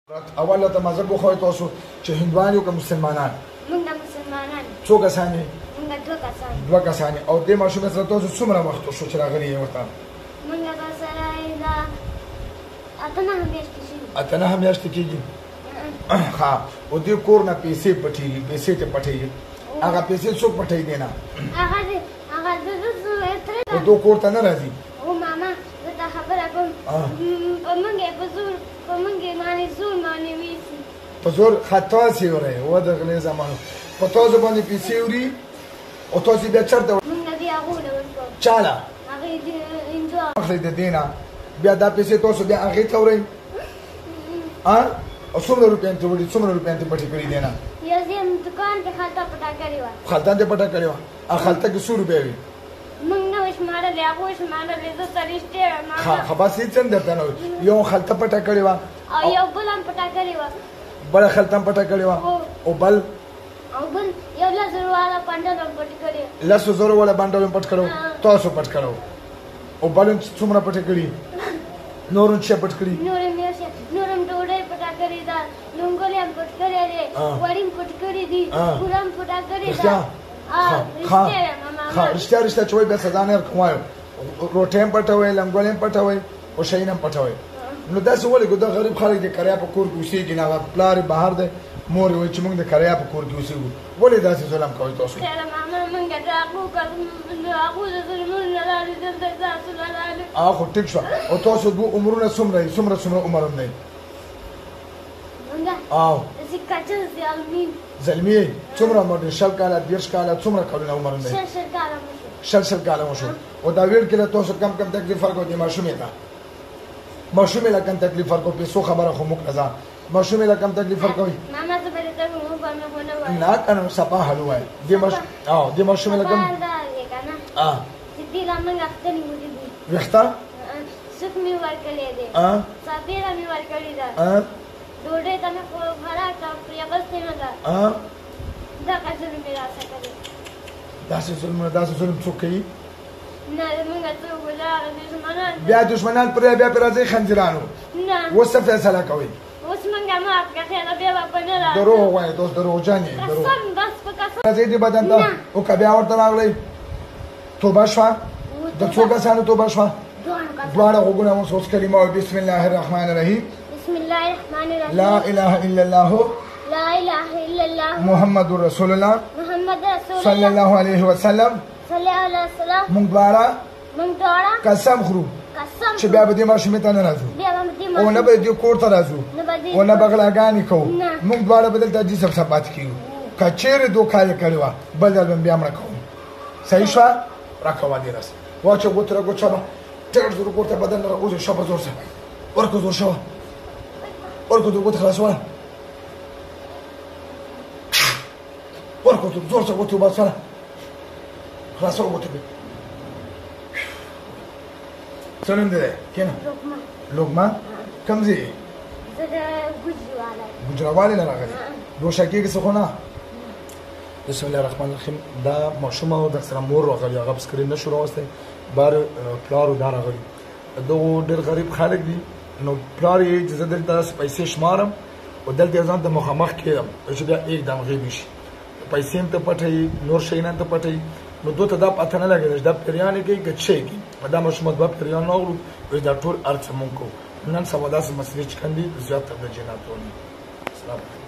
اول ته مذهب خو تاسو چې هندوان یو که مسلمانان؟ موږ مسلمانان. څو کسان یې؟ موږ دوه کسان. او دې ماشومې سره تاسو څومره وخت شو چې راغلي یې ورته؟ موږ سره دا اته نه میاشتې کېږي. ها او دې کور نه پیسې پټېږي، پیسې ته پټېږي. هغه پیسې څوک پټوي دی نه؟ هغه دو کور ته نه راځي؟ او ماما زه دا خبره کوم په موږ باندې زور باندې ویسي په زور خطا سي وره و د غلې زمانو په تاسو باندې پیسې وری او تاسو بیا چرته موږ بیا غوړو چاله هغه دې انجو اخلي د دینه بیا دا پیسې تاسو بیا هغه ته ورئ او څومره روپیا ته وړي، څومره روپیا ته پټې کړې دینه؟ یو ځین دکان کې خالته پټه کړې و. خالته دې پټه کړې و؟ خالته کې 100 روپیا وي. موږ نو شماره له هغه شماره له زه سرشته ما خبر سي څنګه درته نو یو خالته پټه کړې و او یو بل هم پټه کړې و. بل خالته هم پټه کړې و او بل یو لزر والا پندل هم پټ کړې. لزر والا پندل هم پټ کړو، تاسو پټ کړو. او بل څومره پټه کړې؟ نورم چې پټ کړې؟ نورم ډوډۍ پټه کړې ده، لونګولې هم پټ کړې دي، وړې هم پټ کړې دي، ګورم پټه کړې ده. رښتیا چې وایي بیا سزا نه ورکوم. روټۍ هم پټوئ، لنګولې هم پټوئ او شیان هم پټوئ. نو داسې ولې دا غریب خلک د کرایه په کور کې اوسېږي نه، هغه پلار یې بهر دی، مور یې وایي چې موږ د کرایه په کور کې اوسېږو. ولې داسې ظلم کوئ تاسو؟ خو ټیک شوه. او تاسو دوه عمرونه څومره دي؟ څومره عمر هم دی؟ زلمی یې څومره عمر دی؟ 20 کاله، 30 کاله، څومره کلونه عمر دی؟ 60 کاله وشو. او دا ویل کې تاسو کم تکلیف ورکوئ د ماشومې ته؟ ماشومې له کم تکلیف ورکوئ؟ پیسو خبره خو موږ نه ده. ماشومې له کم تکلیف ورکوئ؟ نه کنه صفا حل وای دې ماشومې له کم ویښته سوک می ورکړی دی، سپېره می ورکړې ده، ډوډۍ ته مې خوراک پرې اخیستې نه ده. دغه ظلم مې راسره کړی. داسې ظلم څوک کوي؟ نه زموږ څوک ولاړه دښمنان. بیا دښمنان پرې راځئ خنزیرانو. نه اوس څه فیصله کوئ؟ اوس موږ معاف کړه بیا به نه راځو. دروغ وایي دوست، دروغجن یې. قسم بس په قسم. راځئ دې بدن ته او که بیا ورته راغلی توبه شوه؟ د څو کسانو توبه شوه؟ دواړه غوږونه اوس اوس کلمه وایي بسم الله الرحمن الرحیم. بسم الله الرحمن الرحیم. لا اله الا الله محمد رسول الله صلی الله علیه وسلم. موږ دواړه قسم خورو چې بیا به دې ماشومې ته نه راځو او نه به دې کور ته راځو او نه به غلاګانې کوو. موږ دواړه به دلته جسم ثبات کېږو. که چېرې دوکه یې کړې وه بل ځل به بیا مړه کوو. صحیح شوه؟ راکوه دې رس واچه ګوتې راګوت شوه ټیټ زور کور ته بدن نه راغوځوي. شه په زور سره ورکړه زور شوه ورکړه زور ګوتې خلاصوله ورکړه زور سره ګوتې وباسوله خلاصوه ګوتې بې څه نوم دی؟ کښېنه. لقمه. کوم ځای یې؟ زه د ګوجرهوالې نه راغلې؟ دوشه کېږي څه خو نه؟ بسم الله الرحمن الرحیم. دا ماشومه او درسره مور راغلي، هغه په سکرین نه شو راوستی، بار پلار دا راغلي. دغو ډېر غریب خلک دي. نو پلار یې چې زه دلته داسې پیسې شمارم او دلته یې ځان ته مخامخ کېدم چې بیا एकदम غیبي شي. پیسې هم ته پټوي، نور شیان هم ته پټوي. نو دوی ته دا پته نه لګېده چې دا پیریانې کوي که څه کوي. په دا ماشومه دوه پیریان راغلو، وایي دا ټول هر څه مونږ کوو. نن سبا داسې مسلې چې کندي زیات توجه نه کوي. السلام علیکم.